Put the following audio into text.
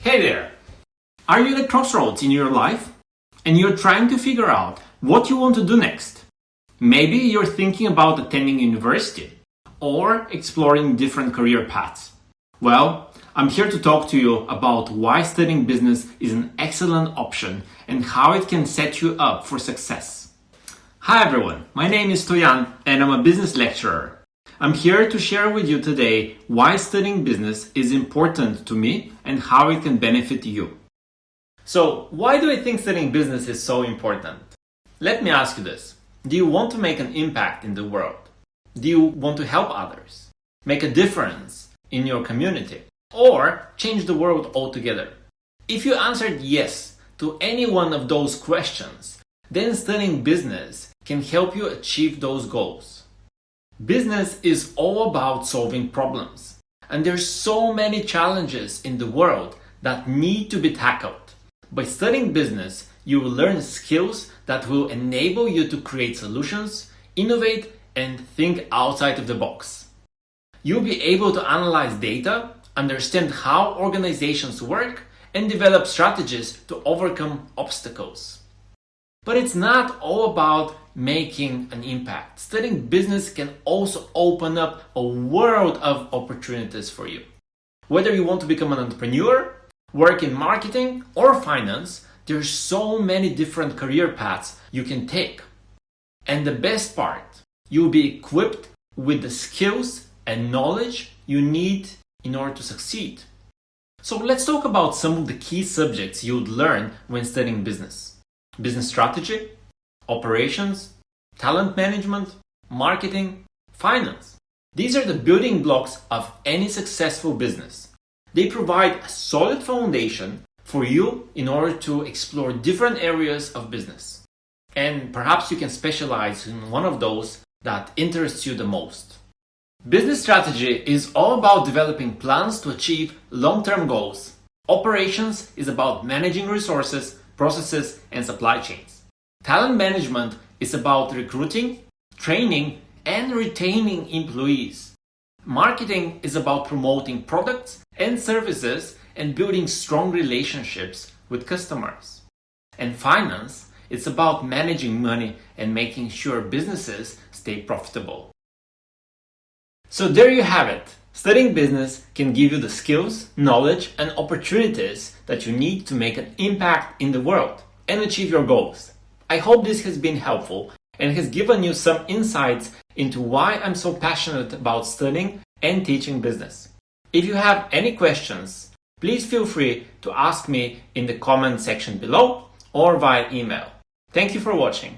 Hey there! Are you at a crossroads in your life? And you're trying to figure out what you want to do next? Maybe you're thinking about attending university or exploring different career paths. Well, I'm here to talk to you about why studying business is an excellent option and how it can set you up for success. Hi everyone, my name is Stoyan and I'm a business lecturer. I'm here to share with you today why studying business is important to me and how it can benefit you. So, why do I think studying business is so important? Let me ask you this. Do you want to make an impact in the world? Do you want to help others? Make a difference in your community? Or change the world altogether? If you answered yes to any one of those questions, then studying business can help you achieve those goals. Business is all about solving problems, and there's so many challenges in the world that need to be tackled. By studying business, you will learn skills that will enable you to create solutions, innovate, and think outside of the box. You'll be able to analyze data, understand how organizations work, and develop strategies to overcome obstacles. But it's not all about making an impact. Studying business can also open up a world of opportunities for you. Whether you want to become an entrepreneur, work in marketing, or finance, there's so many different career paths you can take. And the best part, you'll be equipped with the skills and knowledge you need in order to succeed. So let's talk about some of the key subjects you would learn when studying business. Business strategy, operations, talent management, marketing, finance. These are the building blocks of any successful business. They provide a solid foundation for you in order to explore different areas of business. And perhaps you can specialize in one of those that interests you the most. Business strategy is all about developing plans to achieve long-term goals. Operations is about managing resources, processes, and supply chains. Talent management is about recruiting, training, and retaining employees. Marketing is about promoting products and services and building strong relationships with customers. And finance is about managing money and making sure businesses stay profitable. So there you have it. Studying business can give you the skills, knowledge, and opportunities that you need to make an impact in the world and achieve your goals. I hope this has been helpful and has given you some insights into why I'm so passionate about studying and teaching business. If you have any questions, please feel free to ask me in the comment section below or via email. Thank you for watching.